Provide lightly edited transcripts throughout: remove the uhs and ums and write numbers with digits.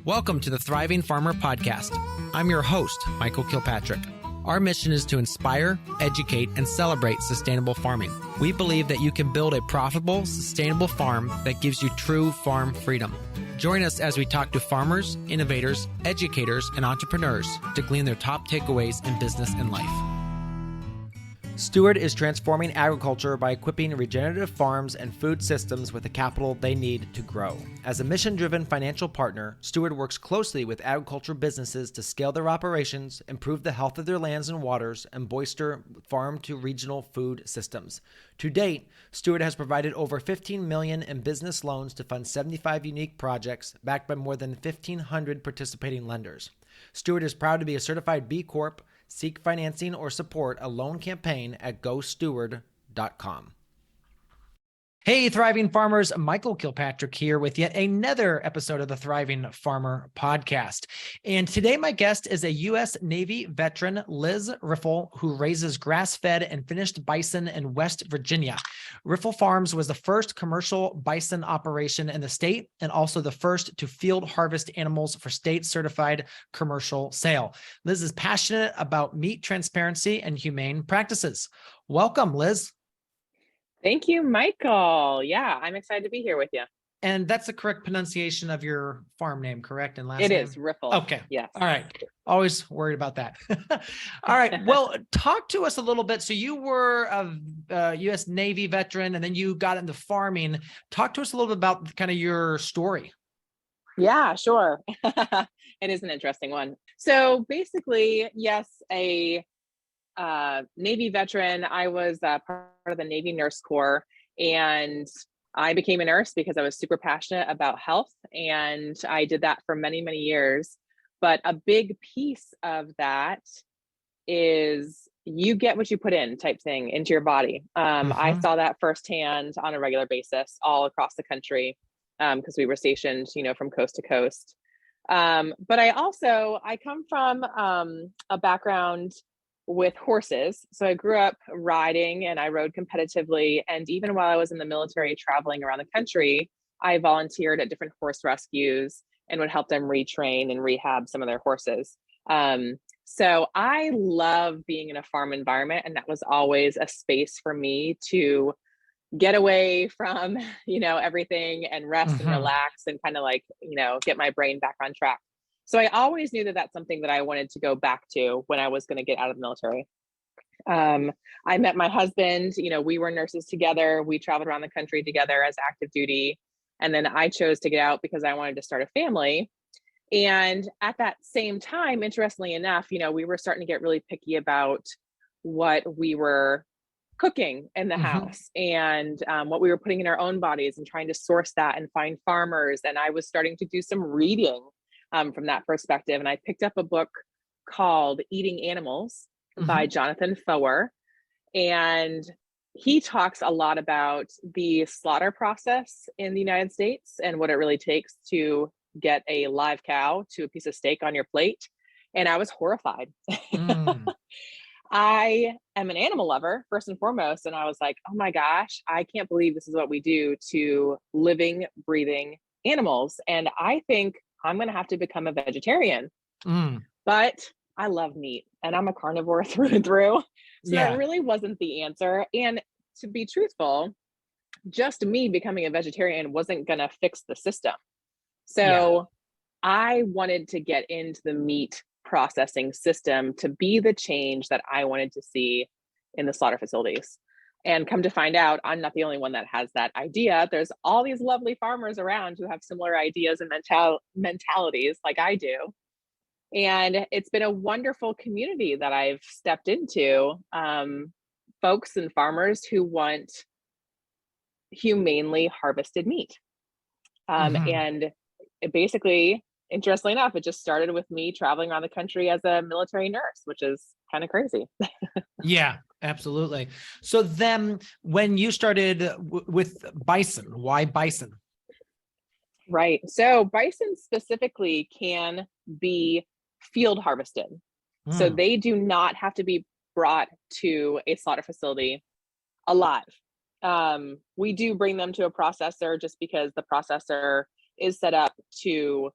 Welcome to the Thriving Farmer Podcast. I'm your host, Michael Kilpatrick. Our mission is to inspire, educate, and celebrate sustainable farming. We believe that you can build a profitable, sustainable farm that gives you true farm freedom. Join us as we talk to farmers, innovators, educators, and entrepreneurs to glean their top takeaways in business and life. Steward is transforming agriculture by equipping regenerative farms and food systems with the capital they need to grow. As a mission-driven financial partner, Steward works closely with agriculture businesses to scale their operations, improve the health of their lands and waters, and bolster farm-to-regional food systems. To date, Steward has provided over $15 million in business loans to fund 75 unique projects backed by more than 1,500 participating lenders. Steward is proud to be a certified B Corp. Seek financing or support a loan campaign at gosteward.com. Hey, Thriving Farmers, Michael Kilpatrick here with yet another episode of the Thriving Farmer Podcast. And today my guest is a U.S. Navy veteran, Liz Riffle, who raises grass-fed and finished bison in West Virginia. Riffle Farms was the first commercial bison operation in the state and also the first to field harvest animals for state-certified commercial sale. Liz is passionate about meat transparency and humane practices. Welcome, Liz. Thank you, Michael. Yeah, I'm excited to be here with you. And that's the correct pronunciation of your farm name, correct? And last name? It is Riffle. Okay. Yes. All right. Always worried about that. All right. Well, talk to us a little bit. So you were a U.S. Navy veteran, and then you got into farming. Talk to us a little bit about kind of your story. Yeah, sure. It is an interesting one. So basically, yes, a Navy veteran. I was part of the Navy Nurse Corps, and I became a nurse because I was super passionate about health, and I did that for many, many years. But a big piece of that is you get what you put in type thing into your body. I saw that firsthand on a regular basis all across the country because we were stationed, from coast to coast. But I come from a background with horses. So I grew up riding and I rode competitively. And even while I was in the military traveling around the country, I volunteered at different horse rescues and would help them retrain and rehab some of their horses. So I love being in a farm environment. And that was always a space for me to get away from, everything and rest and relax and kind of get my brain back on track. So I always knew that that's something that I wanted to go back to when I was going to get out of the military. I met my husband, we were nurses together. We traveled around the country together as active duty. And then I chose to get out because I wanted to start a family. And at that same time, interestingly enough, we were starting to get really picky about what we were cooking in the house and what we were putting in our own bodies and trying to source that and find farmers. And I was starting to do some reading from that perspective. And I picked up a book called Eating Animals by Jonathan Foer. And he talks a lot about the slaughter process in the United States and what it really takes to get a live cow to a piece of steak on your plate. And I was horrified. I am an animal lover, first and foremost. And I was like, oh my gosh, I can't believe this is what we do to living, breathing animals. And I think I'm going to have to become a vegetarian. But I love meat and I'm a carnivore through and through. So that really wasn't the answer. And to be truthful, just me becoming a vegetarian wasn't going to fix the system. So I wanted to get into the meat processing system to be the change that I wanted to see in the slaughter facilities. And come to find out, I'm not the only one that has that idea. There's all these lovely farmers around who have similar ideas and mentalities like I do. And it's been a wonderful community that I've stepped into, folks and farmers who want humanely harvested meat. And it basically, interestingly enough, it just started with me traveling around the country as a military nurse, which is kind of crazy. Yeah, absolutely. So then when you started with bison, why bison? Right. So bison specifically can be field harvested. So they do not have to be brought to a slaughter facility alive. We do bring them to a processor just because the processor is set up to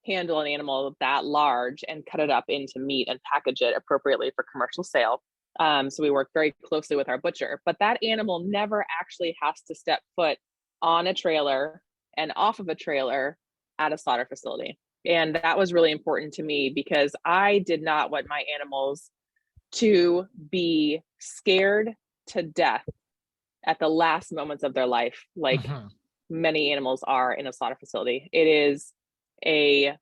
handle an animal that large and cut it up into meat and package it appropriately for commercial sale. So we work very closely with our butcher, but that animal never actually has to step foot on a trailer and off of a trailer at a slaughter facility. And that was really important to me because I did not want my animals to be scared to death at the last moments of their life, like many animals are in a slaughter facility. It is a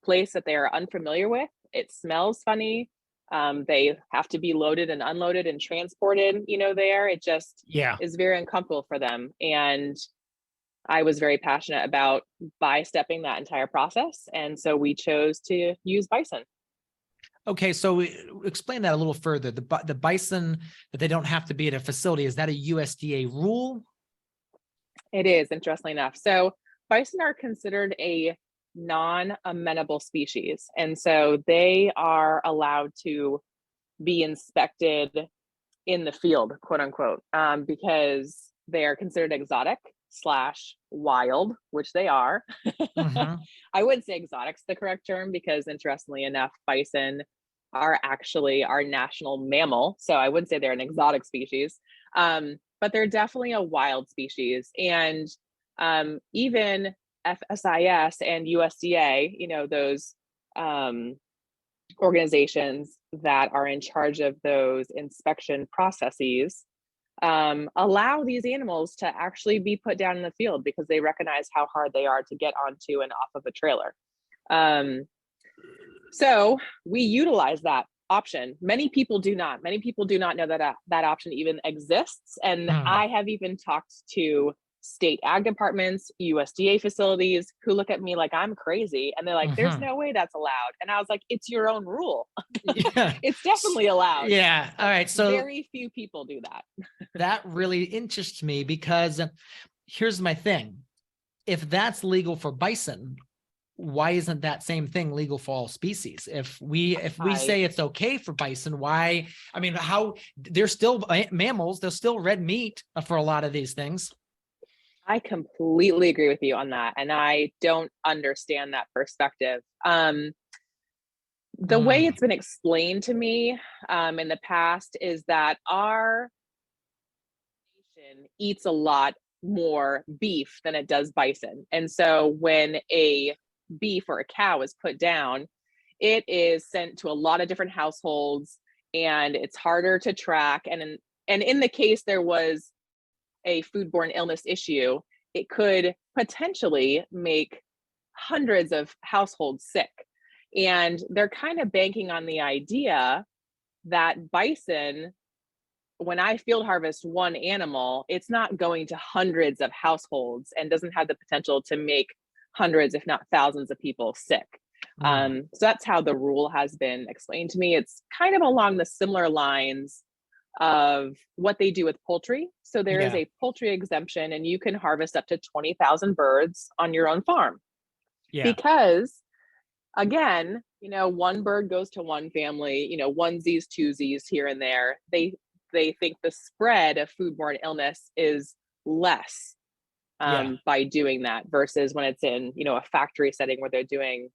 place that they are unfamiliar with. It smells funny. They have to be loaded and unloaded and transported, there. It just is very uncomfortable for them. And I was very passionate about by-stepping that entire process. And so we chose to use bison. Okay, so explain that a little further. The bison, that they don't have to be at a facility, is that a USDA rule? It is, interestingly enough. So bison are considered a non-amenable species. And so they are allowed to be inspected in the field, quote unquote, because they are considered exotic/wild, which they are. I wouldn't say exotic's the correct term because, interestingly enough, bison are actually our national mammal. So I wouldn't say they're an exotic species, but they're definitely a wild species. And even FSIS and USDA, those organizations that are in charge of those inspection processes, allow these animals to actually be put down in the field because they recognize how hard they are to get onto and off of a trailer. So we utilize that option. Many people do not. Many people do not know that that option even exists. And I have even talked to state ag departments, USDA facilities who look at me like I'm crazy. And they're like, there's no way that's allowed. And I was like, it's your own rule. It's definitely allowed. Yeah. All right. So very few people do that. That really interests me because here's my thing. If that's legal for bison, why isn't that same thing legal for all species? If we say it's okay for bison, why? I mean, how they're still mammals, they're still red meat for a lot of these things. I completely agree with you on that. And I don't understand that perspective. The way it's been explained to me in the past is that our nation eats a lot more beef than it does bison. And so when a beef or a cow is put down, it is sent to a lot of different households and it's harder to track. And in the case there was a foodborne illness issue, it could potentially make hundreds of households sick. And they're kind of banking on the idea that bison, when I field harvest one animal, it's not going to hundreds of households and doesn't have the potential to make hundreds, if not thousands of people sick. So that's how the rule has been explained to me. It's kind of along the similar lines of what they do with poultry. So there is a poultry exemption and you can harvest up to 20,000 birds on your own farm. Because again, one bird goes to one family, onesies, twosies here and there. They think the spread of foodborne illness is less by doing that versus when it's in, a factory setting where they're doing,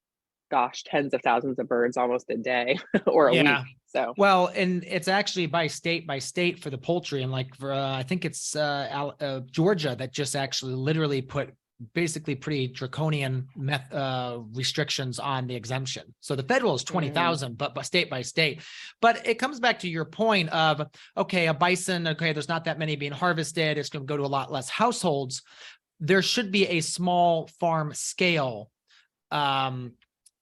tens of thousands of birds almost a day or a week. So, well, and it's actually by state for the poultry. And like, for, I think it's Georgia that just actually literally put basically pretty draconian restrictions on the exemption. So the federal is 20,000, but state by state. But it comes back to your point of, okay, a bison, okay, there's not that many being harvested. It's going to go to a lot less households. There should be a small farm scale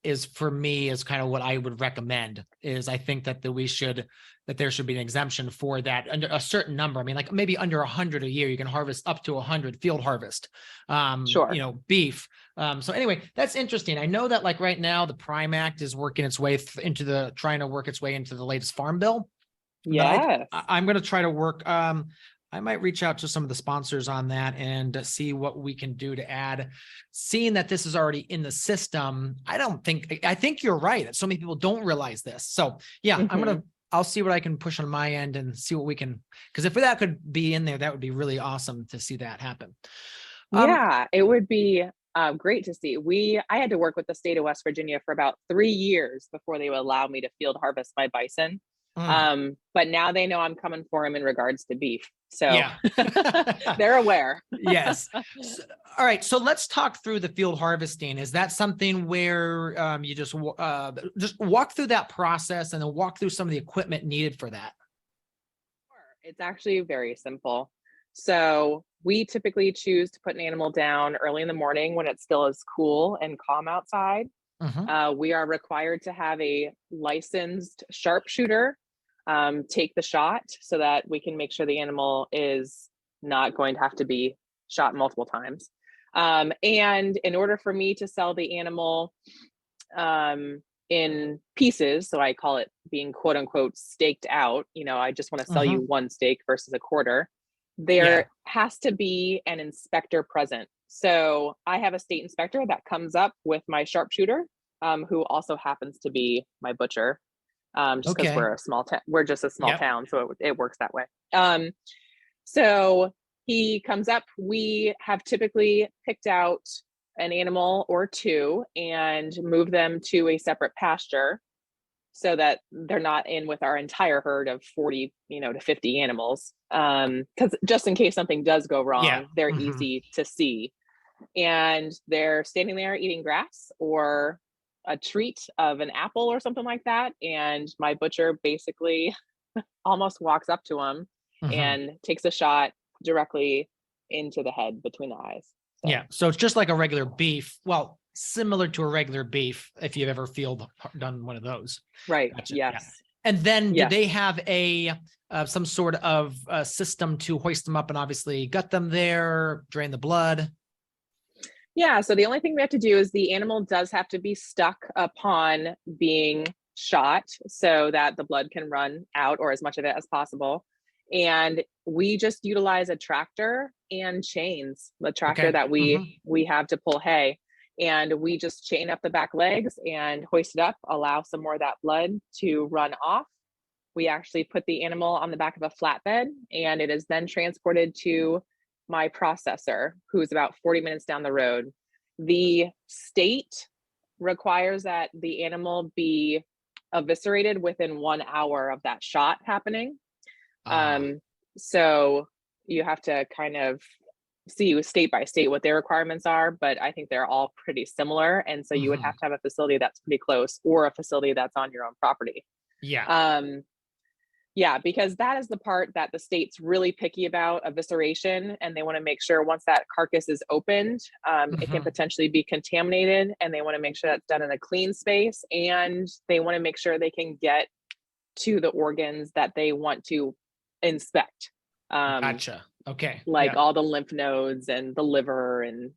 is for me is kind of what I would recommend is I think that there should be an exemption for that under a certain number. I mean, like maybe under 100 a year, you can harvest up to 100 field harvest, beef. So anyway, that's interesting. I know that like right now the Prime Act is working its way trying to work its way into the latest farm bill. Yes. I'm going to try to work. I might reach out to some of the sponsors on that and see what we can do to add. Seeing that this is already in the system, I think you're right. So many people don't realize this. So yeah, I'll see what I can push on my end and see what we can, because if that could be in there, that would be really awesome to see that happen. Yeah, it would be Great to see. I had to work with the state of West Virginia for about 3 years before they would allow me to field harvest my bison. But now they know I'm coming for them in regards to beef. So Yeah. they're aware. Yes. All right. So let's talk through the field harvesting. Is that something where you just walk through that process and then walk through some of the equipment needed for that? It's actually very simple. So we typically choose to put an animal down early in the morning when it still is cool and calm outside. We are required to have a licensed sharpshooter take the shot so that we can make sure the animal is not going to have to be shot multiple times. And in order for me to sell the animal in pieces, so I call it being quote unquote staked out, I just want to sell you one steak versus a quarter, there has to be an inspector present. So I have a state inspector that comes up with my sharpshooter, who also happens to be my butcher. Just because we're a small town, we're just a small town, so it works that way. So he comes up. We have typically picked out an animal or two and move them to a separate pasture so that they're not in with our entire herd of 40, to 50 animals. Because just in case something does go wrong, they're easy to see. And they're standing there eating grass or a treat of an apple or something like that. And my butcher basically almost walks up to him and takes a shot directly into the head between the eyes. So. Yeah. So it's just like a regular beef. Well, similar to a regular beef, if you've ever done one of those. Right. Gotcha. Yes. Yeah. And then do they have some sort of system to hoist them up and obviously gut them there, drain the blood? Yeah, so the only thing we have to do is the animal does have to be stuck upon being shot so that the blood can run out, or as much of it as possible. And we just utilize a tractor and chains, the tractor that we have to pull hay. And we just chain up the back legs and hoist it up, allow some more of that blood to run off. We actually put the animal on the back of a flatbed, and it is then transported to my processor, who's about 40 minutes down the road. The state requires that the animal be eviscerated within 1 hour of that shot happening. So you have to kind of see state by state what their requirements are, but I think they're all pretty similar. And so you would have to have a facility that's pretty close or a facility that's on your own property. Yeah, because that is the part that the state's really picky about, evisceration, and they want to make sure once that carcass is opened, it can potentially be contaminated, and they want to make sure that's done in a clean space, and they want to make sure they can get to the organs that they want to inspect. Gotcha. Okay. Like all the lymph nodes and the liver and,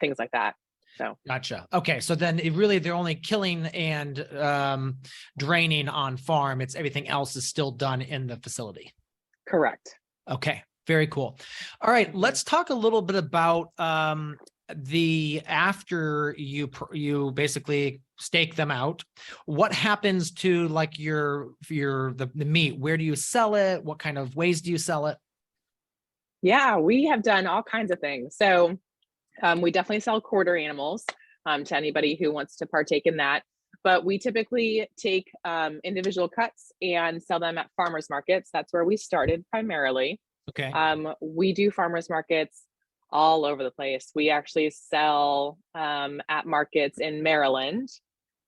things like that. So gotcha. Okay. So then they're only killing and draining on farm. It's everything else is still done in the facility. Correct. Okay. Very cool. All right. Let's talk a little bit about after you basically stake them out. What happens to like the meat? Where do you sell it? What kind of ways do you sell it? Yeah, we have done all kinds of things. So we definitely sell quarter animals to anybody who wants to partake in that. But we typically take individual cuts and sell them at farmers markets. That's where we started primarily. Okay. We do farmers markets all over the place. We actually sell at markets in Maryland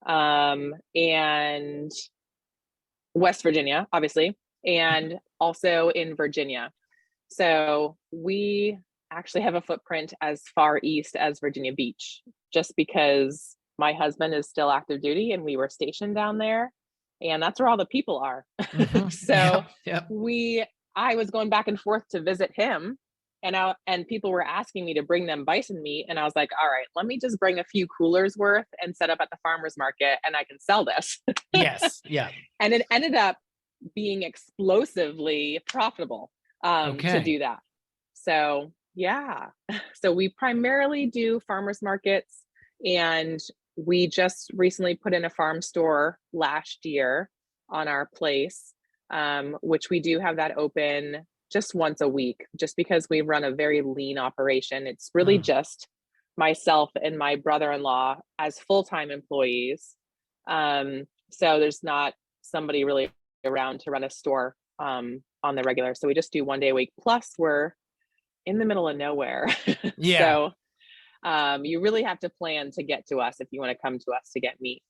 and West Virginia, obviously, and also in Virginia. So we actually have a footprint as far east as Virginia Beach, just because my husband is still active duty and we were stationed down there, and that's where all the people are. So I was going back and forth to visit him, and people were asking me to bring them bison meat, and I was like, all right, let me just bring a few coolers worth and set up at the farmers market, and I can sell this. Yes. Yeah. And it ended up being explosively profitable to do that. So yeah, so we primarily do farmers markets, and we just recently put in a farm store last year on our place, which we do have that open just once a week, just because we run a very lean operation. It's really just myself and my brother-in-law as full-time employees. So there's not somebody really around to run a store on the regular. So we just do 1 day a week. Plus we're in the middle of nowhere. Yeah. So you really have to plan to get to us if you want to come to us to get meat.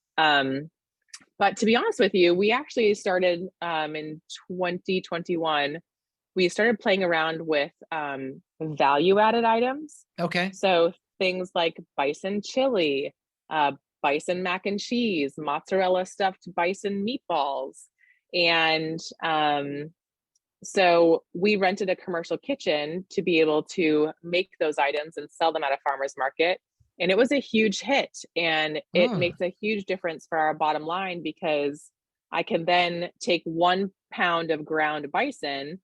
But to be honest with you, we actually started in 2021. We started playing around with value added items. Okay. So things like bison chili, bison mac and cheese, mozzarella stuffed bison meatballs. And so we rented a commercial kitchen to be able to make those items and sell them at a farmer's market. And it was a huge hit, and it makes a huge difference for our bottom line, because I can then take 1 pound of ground bison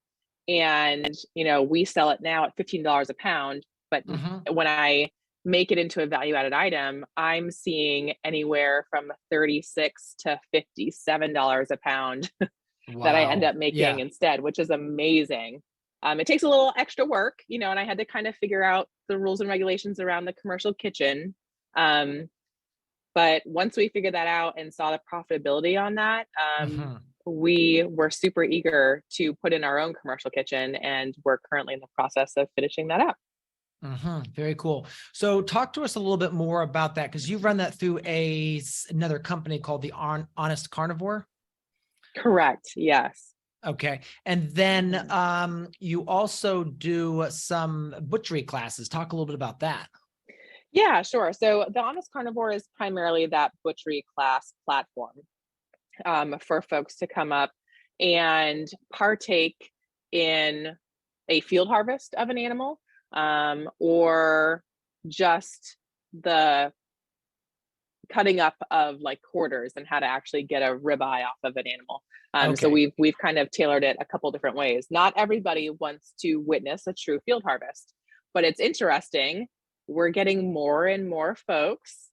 and, we sell it now at $15 a pound. But when I make it into a value added item, I'm seeing anywhere from $36 to $57 a pound that I end up making instead, which is amazing. It takes a little extra work, and I had to kind of figure out the rules and regulations around the commercial kitchen. But once we figured that out and saw the profitability on that, we were super eager to put in our own commercial kitchen, and we're currently in the process of finishing that up. Very cool. So talk to us a little bit more about that, because you run that through another company called the Honest Carnivore. Correct. Yes. Okay. And then you also do some butchery classes. Talk a little bit about that. Yeah, sure. So the Honest Carnivore is primarily that butchery class platform for folks to come up and partake in a field harvest of an animal, or just the cutting up of like quarters and how to actually get a ribeye off of an animal. So we've kind of tailored it a couple different ways. Not everybody wants to witness a true field harvest, but it's interesting. We're getting more and more folks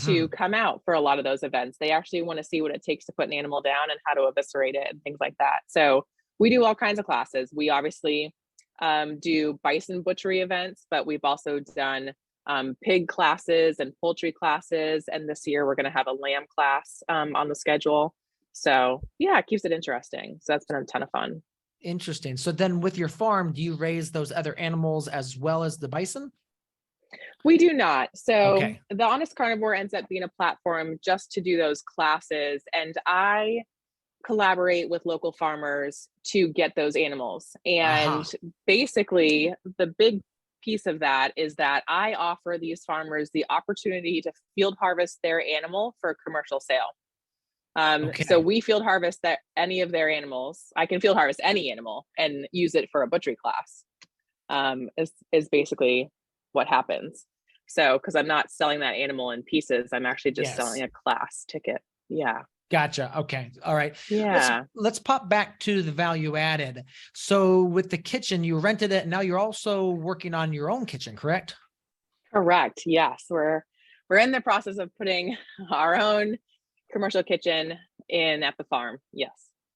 to come out for a lot of those events. They actually want to see what it takes to put an animal down and how to eviscerate it and things like that. So we do all kinds of classes. We obviously do bison butchery events, but we've also done pig classes and poultry classes. And this year we're going to have a lamb class on the schedule. So yeah, it keeps it interesting. So that's been a ton of fun. Interesting. So then with your farm, do you raise those other animals as well as the bison? We do not. So the Honest Carnivore ends up being a platform just to do those classes. And I collaborate with local farmers to get those animals. And basically the big piece of that is that I offer these farmers the opportunity to field harvest their animal for commercial sale. So we field harvest any of their animals. I can field harvest any animal and use it for a butchery class, is basically what happens. So, because I'm not selling that animal in pieces, I'm actually just selling a class ticket. Yeah. Gotcha. Okay. All right. Yeah. Let's pop back to the value added. So with the kitchen, you rented it. And now you're also working on your own kitchen, correct? Correct. Yes. We're in the process of putting our own commercial kitchen in at the farm. Yes.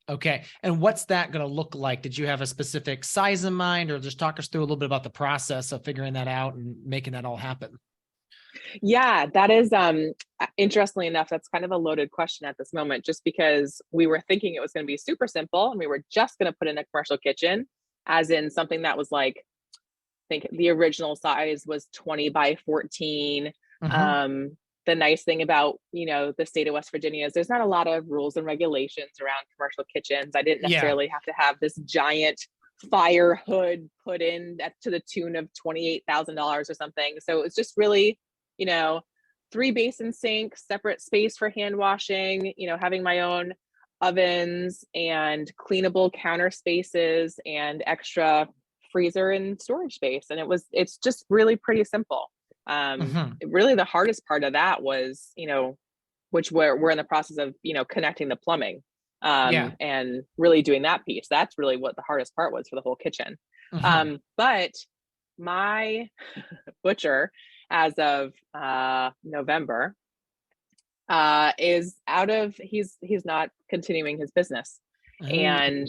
Okay. And what's that going to look like? Did you have a specific size in mind, or just talk us through a little bit about the process of figuring that out and making that all happen? Yeah, that is, interestingly enough, that's kind of a loaded question at this moment, just because we were thinking it was going to be super simple and we were just going to put in a commercial kitchen, as in something that was like, I think the original size was 20 by 14. The nice thing about, the state of West Virginia is there's not a lot of rules and regulations around commercial kitchens. I didn't necessarily have to have this giant fire hood put in to the tune of $28,000 or something. So it's just really, 3 basin sinks, separate space for hand washing, having my own ovens and cleanable counter spaces and extra freezer and storage space. And it's just really pretty simple. Really the hardest part of that was, which we're in the process of, connecting the plumbing, and really doing that piece. That's really what the hardest part was for the whole kitchen. But my butcher, as of November, is he's not continuing his business. And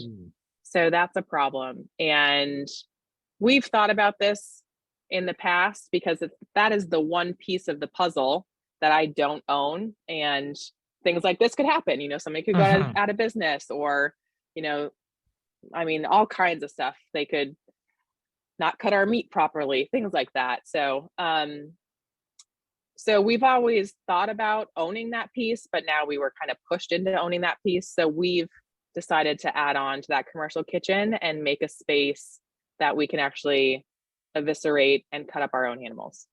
so that's a problem. And we've thought about this in the past because that is the one piece of the puzzle that I don't own. And things like this could happen. Somebody could go out of business, or, I mean, all kinds of stuff. They could not cut our meat properly, things like that. So we've always thought about owning that piece, but now we were kind of pushed into owning that piece. So we've decided to add on to that commercial kitchen and make a space that we can actually eviscerate and cut up our own animals.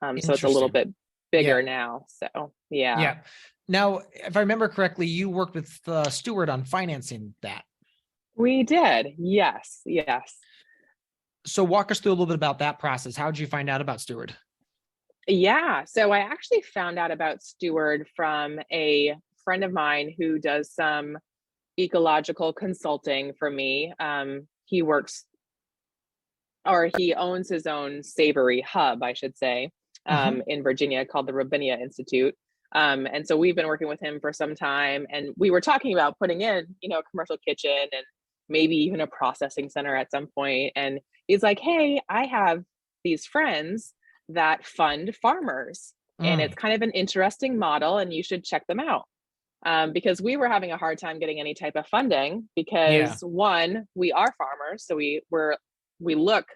So it's a little bit bigger now. So yeah. Now, if I remember correctly, you worked with Steward on financing that. We did. Yes. So walk us through a little bit about that process. How did you find out about Steward? Yeah. So I actually found out about Steward from a friend of mine who does some ecological consulting for me. He owns his own Savory Hub, I should say, in Virginia, called the Robinia Institute. And so we've been working with him for some time, and we were talking about putting in, a commercial kitchen and maybe even a processing center at some point. And he's like, hey, I have these friends that fund farmers, and it's kind of an interesting model, and you should check them out. Because we were having a hard time getting any type of funding because one, we are farmers. So we look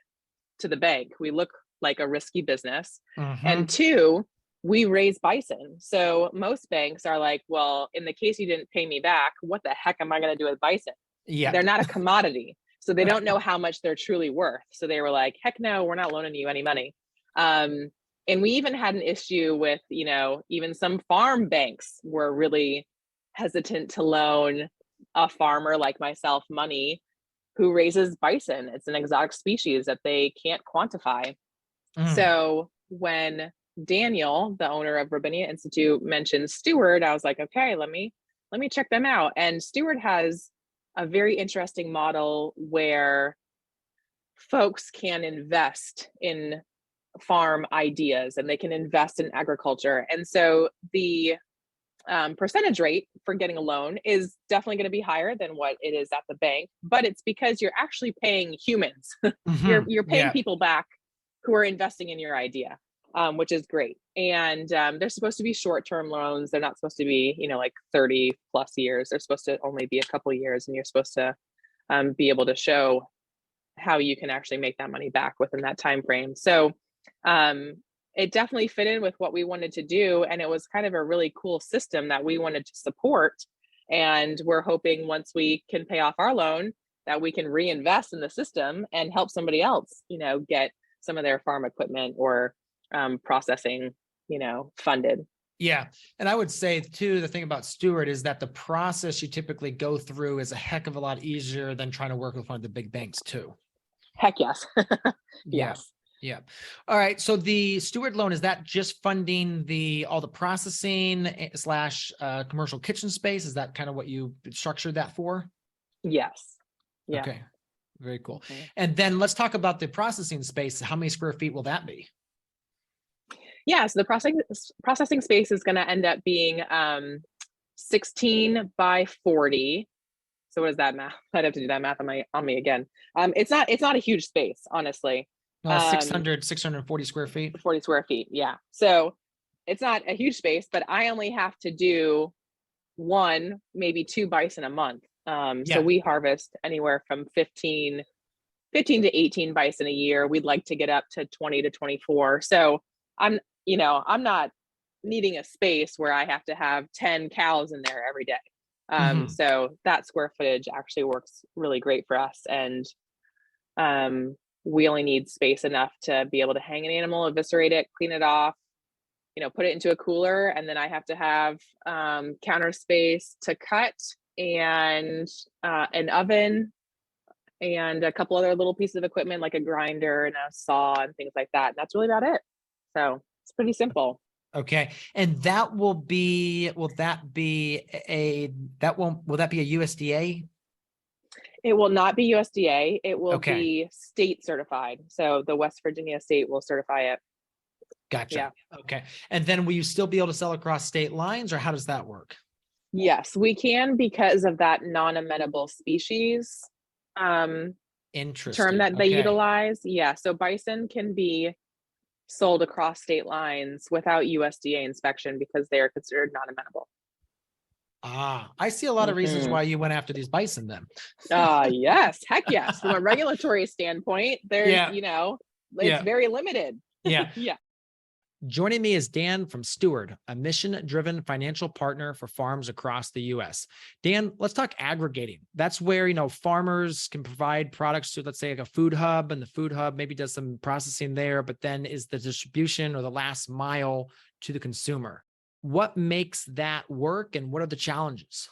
to the bank. We look like a risky business. And two, we raise bison. So most banks are like, well, in the case you didn't pay me back, what the heck am I going to do with bison? Yeah. They're not a commodity. So they don't know how much they're truly worth. So they were like, heck no, we're not loaning you any money. And we even had an issue with, even some farm banks were really hesitant to loan a farmer like myself money who raises bison. It's an exotic species that they can't quantify. So when Daniel, the owner of Robinia Institute, mentioned Steward, I was like, okay, let me check them out. And Steward has a very interesting model where folks can invest in farm ideas and they can invest in agriculture. And so the percentage rate for getting a loan is definitely going to be higher than what it is at the bank, but it's because you're actually paying humans. You're paying people back who are investing in your idea, which is great. And they're supposed to be short-term loans. They're not supposed to be, like 30 plus years. They're supposed to only be a couple of years, and you're supposed to be able to show how you can actually make that money back within that time frame. So it definitely fit in with what we wanted to do. And it was kind of a really cool system that we wanted to support. And we're hoping once we can pay off our loan that we can reinvest in the system and help somebody else, get some of their farm equipment or processing, funded. Yeah. And I would say too, the thing about Steward is that the process you typically go through is a heck of a lot easier than trying to work with one of the big banks too. Heck yes. Yes. Yeah. All right. So the Steward loan, is that just funding all the processing / commercial kitchen space? Is that kind of what you structured that for? Yes. Yeah. Okay. Very cool. And then let's talk about the processing space. How many square feet will that be? Yeah. So the processing space is going to end up being 16 by 40. So what is that math? I'd have to do that math on me again. It's not a huge space, honestly. 640 square feet. 40 square feet. Yeah. So it's not a huge space, but I only have to do 1, maybe 2 bison a month. So we harvest anywhere from 15 to 18 bison a year. We'd like to get up to 20 to 24. So I'm not needing a space where I have to have 10 cows in there every day. So that square footage actually works really great for us. And we only need space enough to be able to hang an animal, eviscerate it, clean it off, put it into a cooler. And then I have to have counter space to cut and an oven and a couple other little pieces of equipment like a grinder and a saw and things like that. And that's really about it. So it's pretty simple. Okay. And will that be a USDA? It will not be USDA. It will be state certified. So the West Virginia state will certify it. Gotcha. Yeah. Okay. And then will you still be able to sell across state lines, or how does that work? Yes, we can because of that non-amenable species term that they Okay. utilize. Yeah, so bison can be sold across state lines without USDA inspection because they are considered non-amenable. I see a lot of reasons Mhm. why you went after these bison then. Yes, heck yes. From a regulatory standpoint, there's, Yeah, it's yeah, very limited. yeah. Yeah. Joining me is Dan from Steward, a mission-driven financial partner for farms across the U.S. Dan, let's talk aggregating. That's where, farmers can provide products to, let's say, like a food hub, and the food hub maybe does some processing there, but then is the distribution or the last mile to the consumer. What makes that work, and what are the challenges?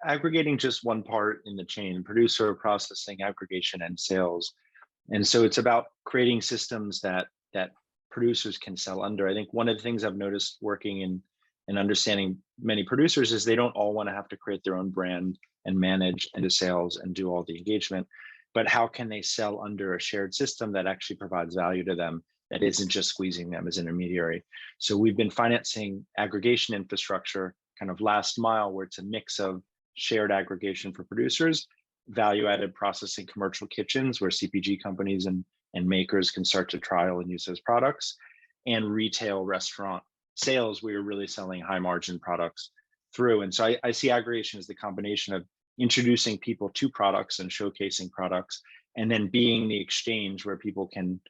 Aggregating just one part in the chain, producer, processing, aggregation, and sales. And so it's about creating systems that producers can sell under. I think one of the things I've noticed working in and understanding many producers is they don't all want to have to create their own brand and manage and do sales and do all the engagement. But how can they sell under a shared system that actually provides value to them, that isn't just squeezing them as intermediary? So we've been financing aggregation infrastructure, kind of last mile, where it's a mix of shared aggregation for producers, value-added processing commercial kitchens where CPG companies and makers can start to trial and use those products, and retail restaurant sales where you're really selling high margin products through. And so I see aggregation as the combination of introducing people to products and showcasing products, and then being the exchange where people can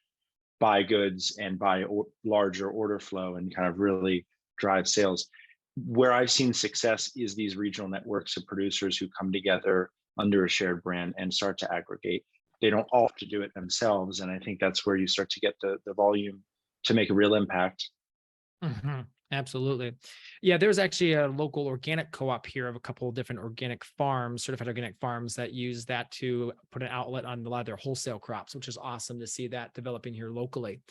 buy goods and buy larger order flow and kind of really drive sales. Where I've seen success is these regional networks of producers who come together under a shared brand and start to aggregate. They don't all have to do it themselves. And I think that's where you start to get the volume to make a real impact. Mhm. Absolutely. Yeah, there's actually a local organic co-op here of a couple of different organic farms, certified organic farms, that use that to put an outlet on a lot of their wholesale crops, which is awesome to see that developing here locally.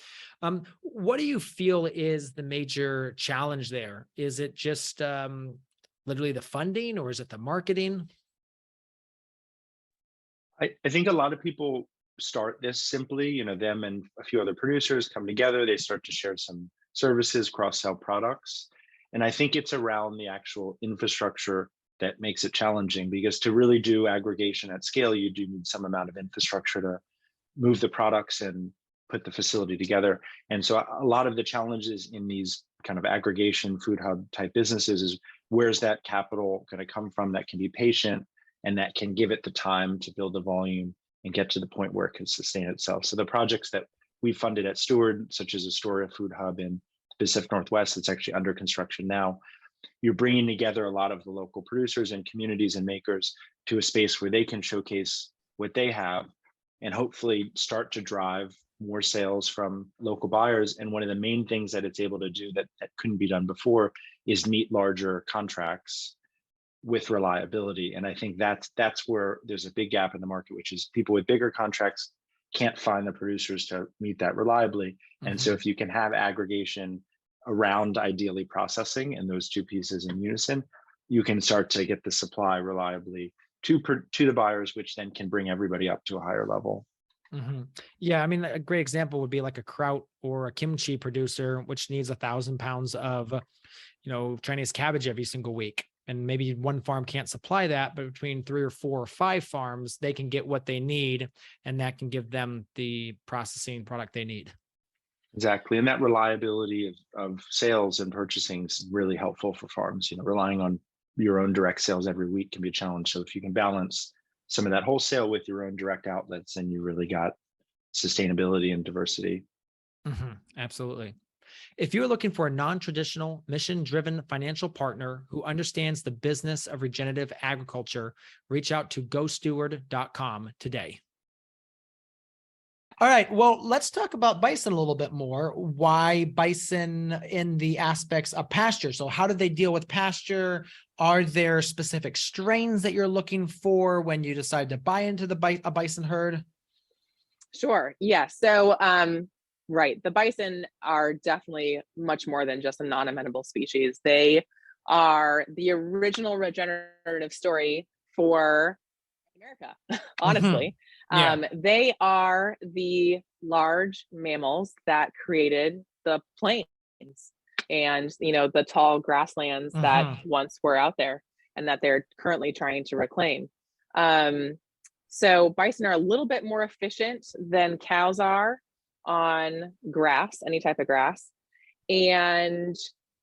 What do you feel is the major challenge there? Is it just literally the funding, or is it the marketing? I think a lot of people start this simply, them and a few other producers come together, they start to share some services, cross-sell products. And I think it's around the actual infrastructure that makes it challenging, because to really do aggregation at scale, you do need some amount of infrastructure to move the products and put the facility together. And so a lot of the challenges in these kind of aggregation food hub type businesses is, where's that capital going to come from that can be patient and that can give it the time to build the volume and get to the point where it can sustain itself. So the projects that we funded at Steward, such as Astoria Food Hub in the Pacific Northwest, that's actually under construction now, you're bringing together a lot of the local producers and communities and makers to a space where they can showcase what they have and hopefully start to drive more sales from local buyers. And one of the main things that it's able to do that couldn't be done before is meet larger contracts with reliability. And I think that's where there's a big gap in the market, which is people with bigger contracts can't find the producers to meet that reliably. And so if you can have aggregation around ideally processing and those two pieces in unison, you can start to get the supply reliably to the buyers, which then can bring everybody up to a higher level. Yeah, I mean, a great example would be like a kraut or a kimchi producer, which needs 1,000 pounds of, Chinese cabbage every single week. And maybe one farm can't supply that, but between 3 or 4 or 5 farms, they can get what they need, and that can give them the processing product they need. Exactly. And that reliability of sales and purchasing is really helpful for farms. Relying on your own direct sales every week can be a challenge. So if you can balance some of that wholesale with your own direct outlets, then you really got sustainability and diversity. Absolutely. If you're looking for a non-traditional, mission-driven financial partner who understands the business of regenerative agriculture, reach out to gosteward.com today. All right, well, let's talk about bison a little bit more. Why bison in the aspects of pasture? So how do they deal with pasture? Are there specific strains that you're looking for when you decide to buy into a bison herd? Sure. Yeah. So, right. The bison are definitely much more than just a non-amenable species. They are the original regenerative story for America, honestly. Yeah. They are the large mammals that created the plains and, the tall grasslands that once were out there and that they're currently trying to reclaim. So bison are a little bit more efficient than cows are on grass, any type of grass. And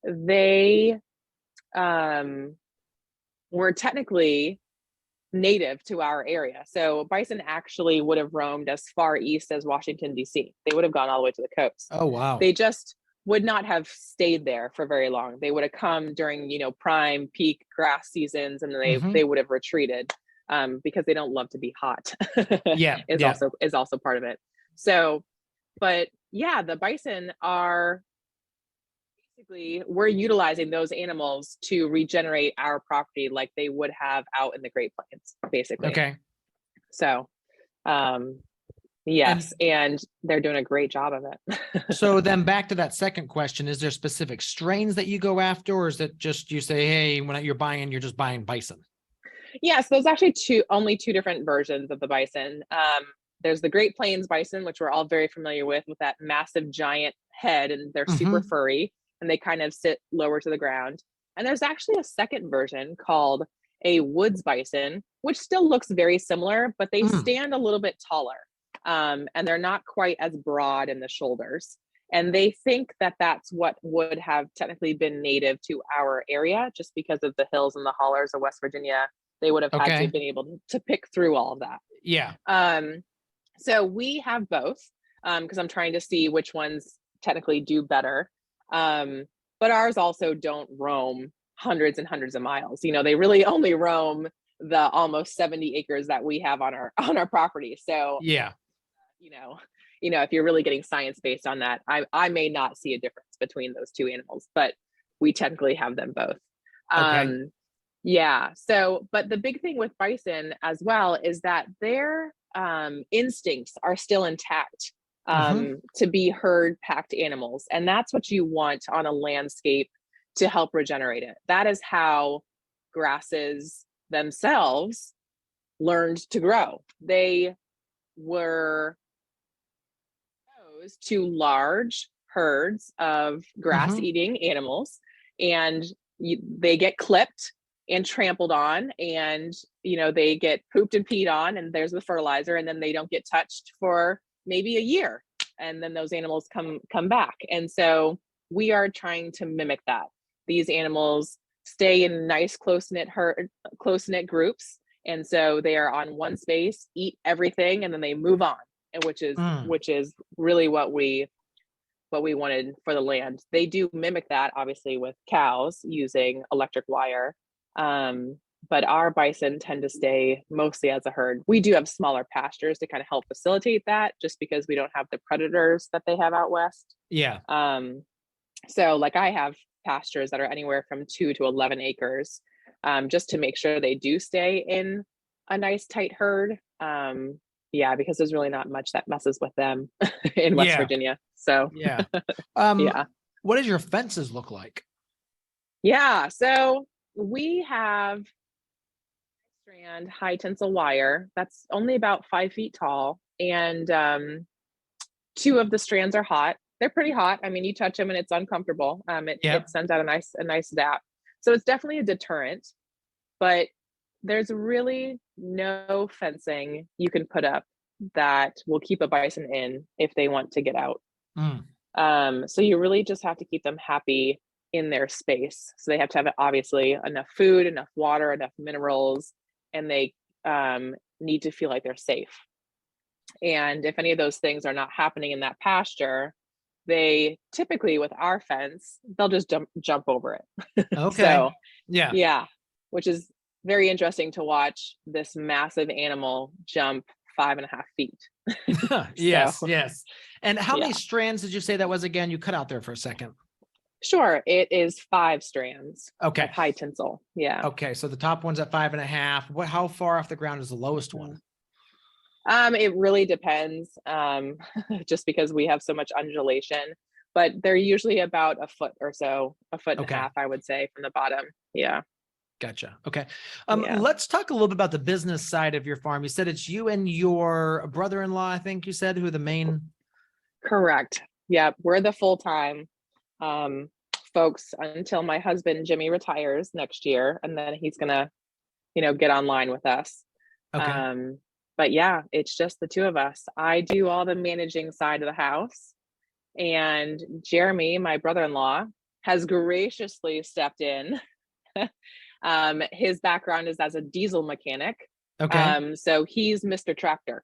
they were technically native to our area. So bison actually would have roamed as far east as Washington, D.C. They would have gone all the way to the coast. Oh, wow. They just would not have stayed there for very long. They would have come during, prime peak grass seasons, and then they would have retreated because they don't love to be hot. Yeah. is also part of it. So, but yeah, the bison are basically, we're utilizing those animals to regenerate our property like they would have out in the Great Plains, basically. Okay. So, yes, and they're doing a great job of it. So then back to that second question, is there specific strains that you go after, or is it just you say, hey, when you're buying, you're just buying bison? Yes, there's actually only two different versions of the bison. There's the Great Plains bison, which we're all very familiar with that massive giant head, and they're super furry, and they kind of sit lower to the ground. And there's actually a second version called a woods bison, which still looks very similar, but they stand a little bit taller. And they're not quite as broad in the shoulders. And they think that that's what would have technically been native to our area, just because of the hills and the hollers of West Virginia. They would have had to have been able to pick through all of that. Yeah. So we have both, because I'm trying to see which ones technically do better. But ours also don't roam hundreds and hundreds of miles. They really only roam the almost 70 acres that we have on our property. So yeah, if you're really getting science based on that, I may not see a difference between those two animals, but we technically have them both. Yeah. So, but the big thing with bison as well is that their instincts are still intact to be herd packed animals. And that's what you want on a landscape to help regenerate it. That is how grasses themselves learned to grow. They were exposed to large herds of grass eating animals, and they get clipped and trampled on, and they get pooped and peed on, and there's the fertilizer, and then they don't get touched for maybe a year, and then those animals come back. And so we are trying to mimic that. These animals stay in nice close-knit groups, and so they are on one space, eat everything, and then they move on, and which is really what we wanted for the land. They do mimic that obviously with cows using electric wire. But our bison tend to stay mostly as a herd. We do have smaller pastures to kind of help facilitate that, just because we don't have the predators that they have out west. Yeah. So like I have pastures that are anywhere from 2 to 11 acres, just to make sure they do stay in a nice tight herd. Because there's really not much that messes with them in West Virginia. So yeah. What does your fences look like? Yeah. So we have strand high tensile wire that's only about 5 feet tall, and 2 of the strands are hot. They're pretty hot. I mean, you touch them and it's uncomfortable. It sends out a nice zap. So it's definitely a deterrent, but there's really no fencing you can put up that will keep a bison in if they want to get out. So you really just have to keep them happy in their space. So they have to have obviously enough food, enough water, enough minerals, and they need to feel like they're safe. And if any of those things are not happening in that pasture, they typically, with our fence, they'll just jump over it. Okay. So yeah, which is very interesting to watch this massive animal jump 5.5 feet. Yes. And how many strands did you say that was again? You cut out there for a second. Sure. It is 5 strands. Okay. Of high tensile. Yeah. Okay. So the top one's at 5.5. How far off the ground is the lowest one? It really depends, just because we have so much undulation, but they're usually about a foot or so, a foot and a half, I would say, from the bottom. Yeah. Gotcha. Okay. Let's talk a little bit about the business side of your farm. You said it's you and your brother-in-law, I think you said, who are the main. Correct. Yeah. We're the full-time folks until my husband, Jimmie, retires next year. And then he's going to, get online with us. Okay. but yeah, it's just the two of us. I do all the managing side of the house, and Jeremy, my brother-in-law, has graciously stepped in. His background is as a diesel mechanic. Okay. So he's Mr. Tractor.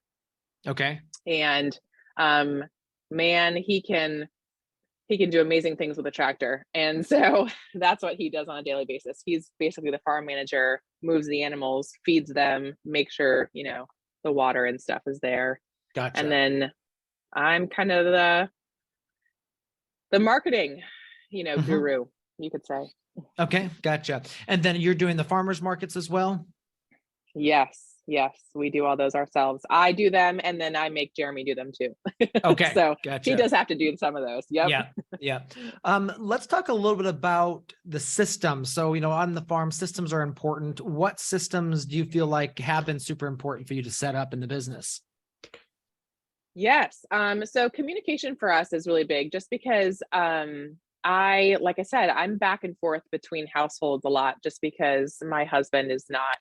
Okay. And man, he can do amazing things with a tractor. And so that's what he does on a daily basis. He's basically the farm manager, moves the animals, feeds them, make sure, the water and stuff is there. Gotcha. And then I'm kind of the marketing, guru, you could say. Okay. Gotcha. And then you're doing the farmers markets as well? Yes, we do all those ourselves. I do them, and then I make Jeremy do them too. Okay. So gotcha. he does have to do some of those. Yep. Yeah. Let's talk a little bit about the system. So, on the farm, systems are important. What systems do you feel like have been super important for you to set up in the business? Yes. So communication for us is really big, just because like I said, I'm back and forth between households a lot, just because my husband is not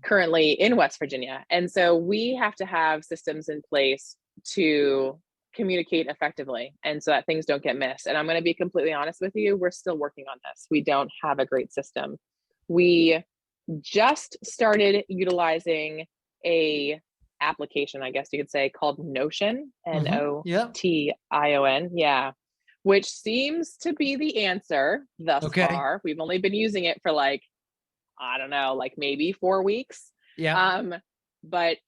currently in West Virginia. And so we have to have systems in place to communicate effectively, and so that things don't get missed. And I'm going to be completely honest with you, we're still working on this. We don't have a great system. We just started utilizing a application, I guess you could say, called Notion, Notion. Yeah. Which seems to be the answer thus far. We've only been using it for I don't know, maybe 4 weeks. Yeah. But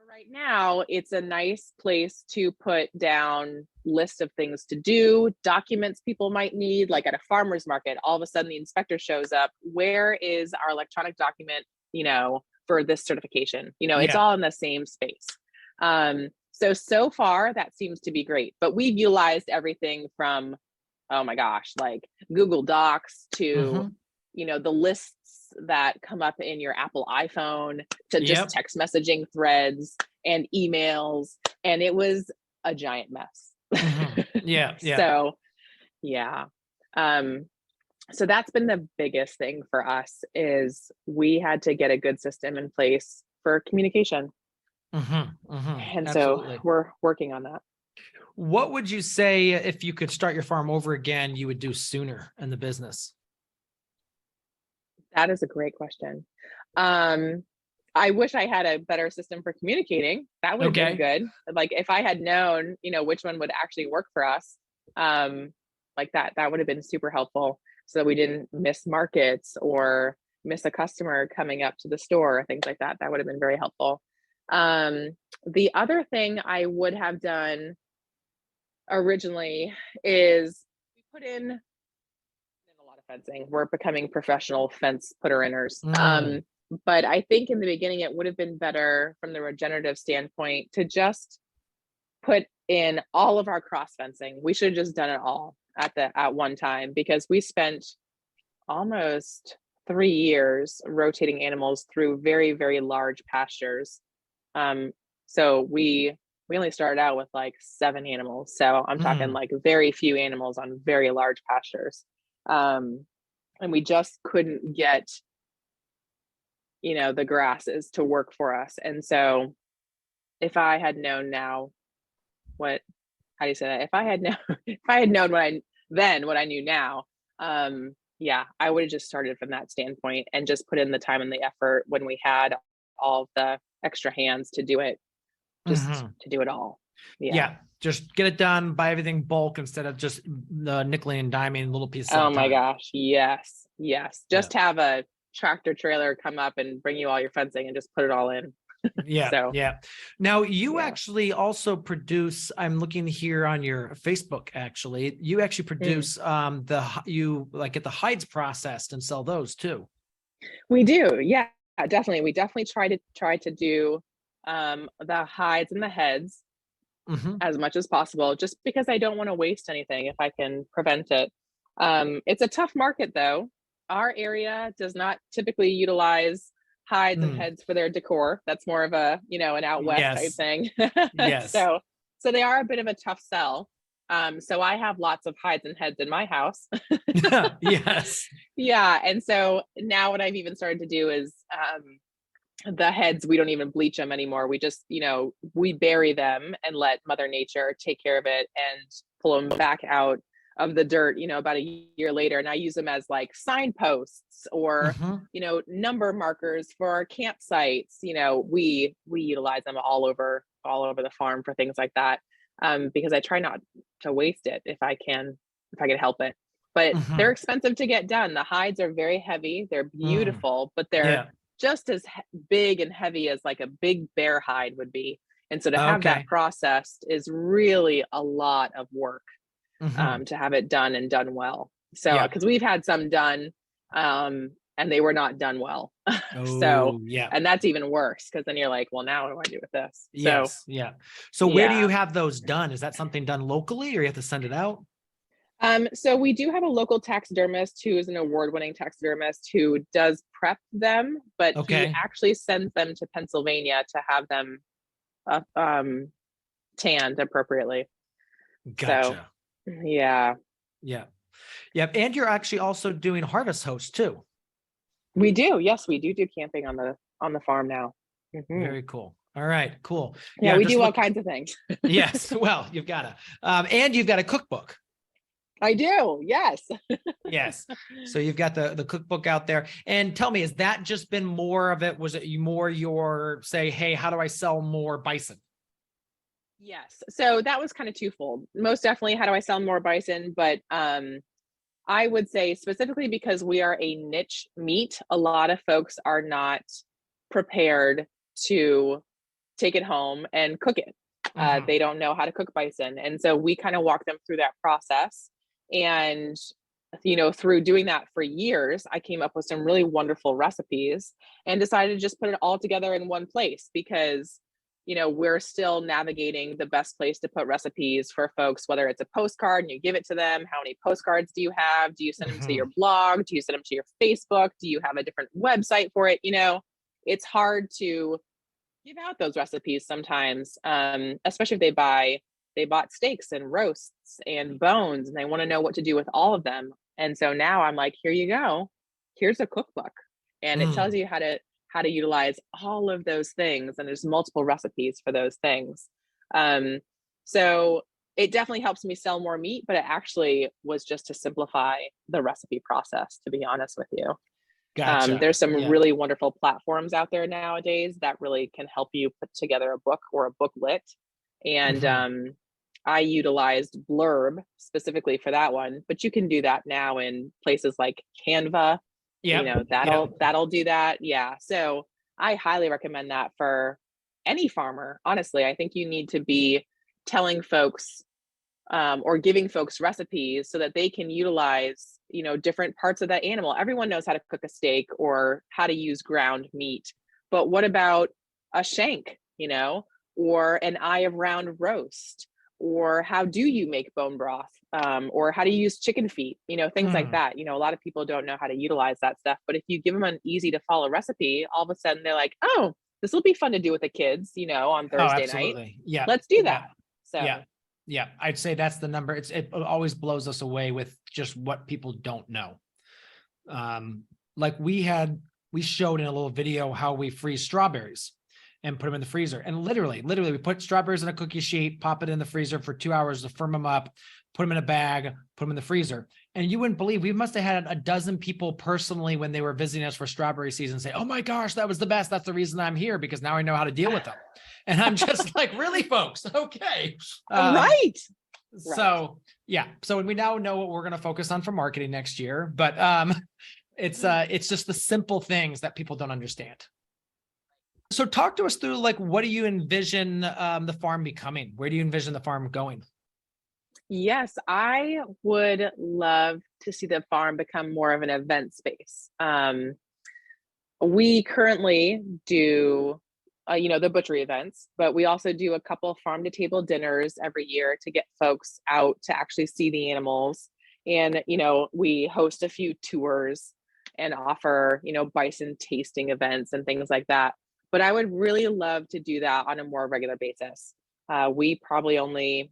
right now, it's a nice place to put down list of things to do, documents people might need, like at a farmer's market. All of a sudden, the inspector shows up. Where is our electronic document, for this certification? It's all in the same space. So far, that seems to be great. But we've utilized everything from, oh my gosh, Google Docs to, the lists that come up in your Apple iPhone, to just text messaging threads and emails. And it was a giant mess. Yeah. So, yeah. So that's been the biggest thing for us, is we had to get a good system in place for communication. And Absolutely. so we're working on that. What would you say, if you could start your farm over again, you would do sooner in the business? That is a great question. I wish I had a better system for communicating. That would have been good. If I had known, which one would actually work for us, that would have been super helpful, so that we didn't miss markets or miss a customer coming up to the store, or things like that. That would have been very helpful. The other thing I would have done originally is we put in a lot of fencing. We're becoming professional fence putter-inners. But I think in the beginning, it would have been better from the regenerative standpoint to just put in all of our cross fencing. We should have just done it all at one time, because we spent almost 3 years rotating animals through very, very large pastures. So we only started out with 7 animals. So I'm talking very few animals on very large pastures. And we just couldn't get, the grasses to work for us. And so if I had known now what I known what I knew now, I would have just started from that standpoint and just put in the time and the effort when we had all the extra hands to do it, to do it all. Yeah. Just get it done, buy everything bulk instead of just the nickel and diming little pieces. Oh my gosh. Yes. Just have a tractor trailer come up and bring you all your fencing and just put it all in. Now you actually also produce, I'm looking here on your Facebook, actually, you actually produce get the hides processed and sell those too. We do. Yeah, definitely. We definitely try to do the hides and the heads as much as possible, just because I don't want to waste anything if I can prevent it. It's a tough market though. Our area does not typically utilize hides and heads for their decor. That's more of a, an out west type thing. So they are a bit of a tough sell. So I have lots of hides and heads in my house. Yes. Yeah. And so now what I've even started to do is the heads, we don't even bleach them anymore. We just, we bury them and let Mother Nature take care of it and pull them back out of the dirt, about a year later. And I use them as like signposts or, number markers for our campsites. We utilize them all over the farm for things like that. Because I try not to waste it if I can help it. But they're expensive to get done. The hides are very heavy. They're beautiful, but they're just as big and heavy as like a big bear hide would be. And so to have that processed is really a lot of work to have it done and done well. So, because we've had some done and they were not done well. And that's even worse because then you're like, well, now what do I do with this? So where do you have those done? Is that something done locally or you have to send it out? So we do have a local taxidermist who is an award-winning taxidermist who does prep them, but he actually sends them to Pennsylvania to have them tanned appropriately. Gotcha. So, yeah. And you're actually also doing harvest hosts too. We do. Yes, we do camping on the farm now. Very cool. All right, cool. Yeah, we do all kinds of things. Yes. Well, you've got to, and you've got a cookbook. I do. Yes. Yes. So you've got the cookbook out there. And tell me, has that just been more of it? Was it more your say, hey, how do I sell more bison? Yes. So that was kind of twofold. Most definitely, how do I sell more bison? But I would say specifically because we are a niche meat, a lot of folks are not prepared to take it home and cook it. They don't know how to cook bison. And so we kind of walk them through that process. And, through doing that for years, I came up with some really wonderful recipes and decided to just put it all together in one place because, we're still navigating the best place to put recipes for folks, whether it's a postcard and you give it to them. How many postcards do you have? Do you send them to your blog? Do you send them to your Facebook? Do you have a different website for it? It's hard to give out those recipes sometimes, especially if they bought steaks and roasts and bones and they want to know what to do with all of them. And so now I'm like, here you go. Here's a cookbook. And it tells you how to utilize all of those things. And there's multiple recipes for those things. So it definitely helps me sell more meat, but it actually was just to simplify the recipe process, to be honest with you. Gotcha. There's some really wonderful platforms out there nowadays that really can help you put together a book or a booklet. And I utilized Blurb specifically for that one, but you can do that now in places like Canva. That'll do that. Yeah. So I highly recommend that for any farmer. Honestly, I think you need to be telling folks or giving folks recipes so that they can utilize, different parts of that animal. Everyone knows how to cook a steak or how to use ground meat, but what about a shank, or an eye of round roast, or how do you make bone broth, or how to use chicken feet, things like that. A lot of people don't know how to utilize that stuff, but if you give them an easy to follow recipe, all of a sudden they're like, oh, this will be fun to do with the kids, on Thursday night. Yeah. Let's do that. So yeah. I'd say that's the number. It always blows us away with just what people don't know. Like we showed in a little video how we freeze strawberries and put them in the freezer. And literally we put strawberries in a cookie sheet, pop it in the freezer for 2 hours to firm them up, put them in a bag, put them in the freezer. And you wouldn't believe, we must've had a dozen people personally when they were visiting us for strawberry season say, oh my gosh, that was the best. That's the reason I'm here, because now I know how to deal with them. And I'm just like, really, folks? Okay. Right. So yeah. So we now know what we're going to focus on for marketing next year, but it's just the simple things that people don't understand. So talk to us through, like, what do you envision the farm becoming? Where do you envision the farm going? Yes, I would love to see the farm become more of an event space. We currently do, the butchery events, but we also do a couple farm to table dinners every year to get folks out to actually see the animals. And, we host a few tours and offer, bison tasting events and things like that. But I would really love to do that on a more regular basis. We probably only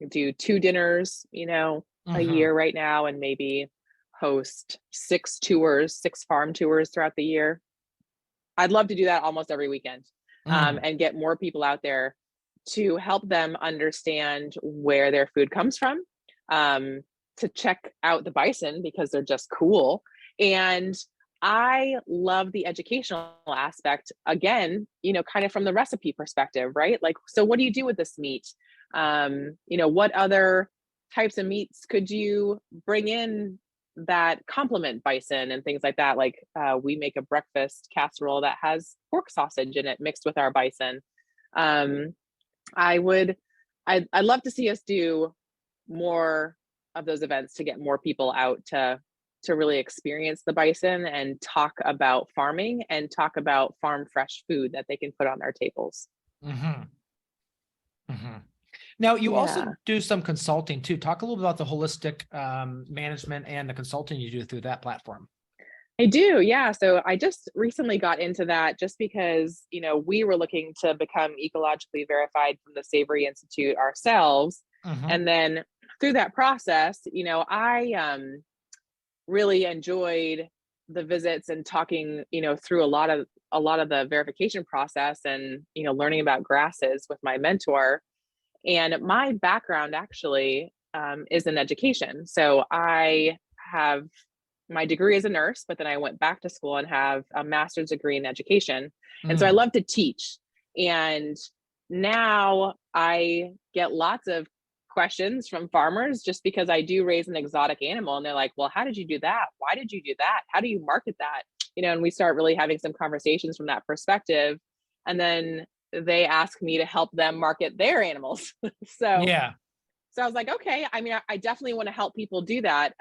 do 2 dinners, a year right now, and maybe host 6 farm tours throughout the year. I'd love to do that almost every weekend, and get more people out there to help them understand where their food comes from, to check out the bison because they're just cool. And I love the educational aspect, again, kind of from the recipe perspective, right? Like, so what do you do with this meat? What other types of meats could you bring in that complement bison and things like that? Like, we make a breakfast casserole that has pork sausage in it mixed with our bison. I'd love to see us do more of those events to get more people out to really experience the bison and talk about farming and talk about farm fresh food that they can put on their tables. Mm-hmm. Mm-hmm. Now, you also do some consulting too. Talk a little about the holistic management and the consulting you do through that platform. I do, yeah. So I just recently got into that just because, we were looking to become ecologically verified from the Savory Institute ourselves. And then through that process, I really enjoyed the visits and talking, through a lot of the verification process and, learning about grasses with my mentor. And my background actually is in education. So I have my degree as a nurse, but then I went back to school and have a master's degree in education. And so I love to teach. And now I get lots of questions from farmers just because I do raise an exotic animal. And they're like, well, how did you do that? Why did you do that? How do you market that? And we start really having some conversations from that perspective. And then they ask me to help them market their animals. So I was like, okay, I definitely want to help people do that.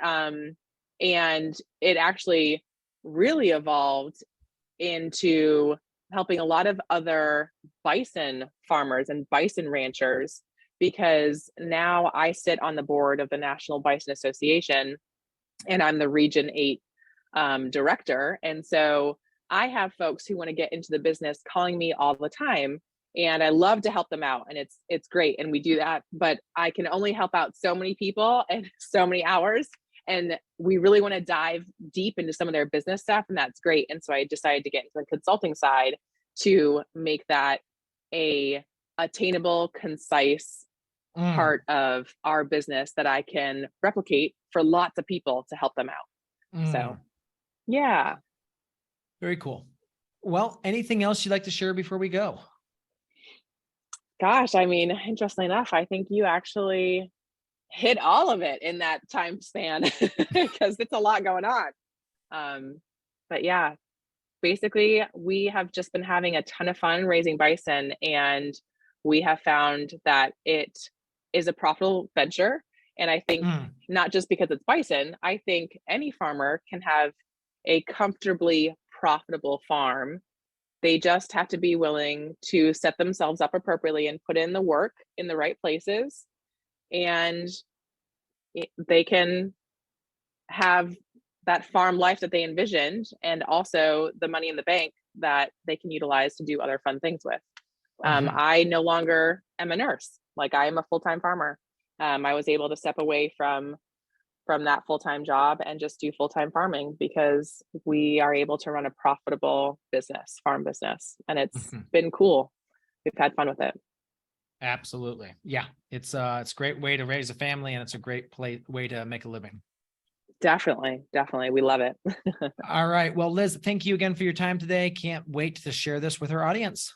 And it actually really evolved into helping a lot of other bison farmers and bison ranchers, because now I sit on the board of the National Bison Association and I'm the Region 8 director. And so I have folks who want to get into the business calling me all the time, and I love to help them out, and it's great. And we do that, but I can only help out so many people and so many hours. And we really want to dive deep into some of their business stuff, and that's great. And so I decided to get into the consulting side to make that a attainable, concise part of our business that I can replicate for lots of people to help them out. So, yeah. Very cool. Well, anything else you'd like to share before we go? Gosh, interestingly enough, I think you actually hit all of it in that time span because it's a lot going on. But yeah, basically we have just been having a ton of fun raising bison, and we have found that it is a profitable venture. And I think not just because it's bison, I think any farmer can have a comfortably profitable farm. They just have to be willing to set themselves up appropriately and put in the work in the right places. And they can have that farm life that they envisioned, and also the money in the bank that they can utilize to do other fun things with. I no longer am a nurse. Like, I am a full-time farmer. I was able to step away from that full-time job and just do full-time farming because we are able to run a profitable business, farm business. And it's been cool. We've had fun with it. Absolutely. Yeah. It's a great way to raise a family, and it's a great way to make a living. Definitely. We love it. All right. Well, Liz, thank you again for your time today. Can't wait to share this with our audience.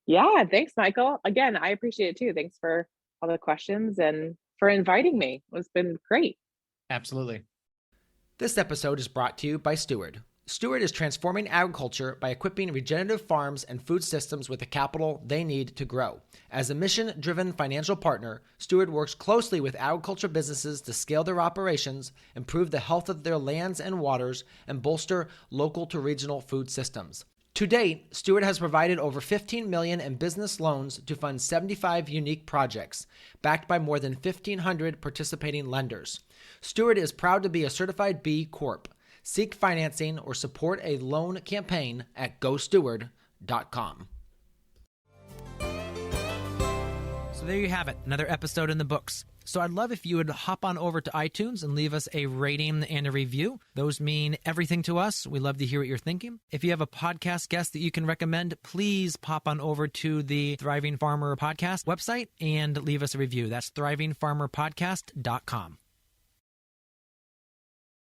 Yeah. Thanks, Michael. Again, I appreciate it too. Thanks for all the questions and for inviting me. It's been great. Absolutely. This episode is brought to you by Steward. Steward is transforming agriculture by equipping regenerative farms and food systems with the capital they need to grow. As a mission-driven financial partner, Steward works closely with agriculture businesses to scale their operations, improve the health of their lands and waters, and bolster local to regional food systems. To date, Steward has provided over $15 million in business loans to fund 75 unique projects, backed by more than 1,500 participating lenders. Steward is proud to be a certified B Corp. Seek financing or support a loan campaign at gosteward.com. So there you have it, another episode in the books. So I'd love if you would hop on over to iTunes and leave us a rating and a review. Those mean everything to us. We love to hear what you're thinking. If you have a podcast guest that you can recommend, please pop on over to the Thriving Farmer Podcast website and leave us a review. That's thrivingfarmerpodcast.com.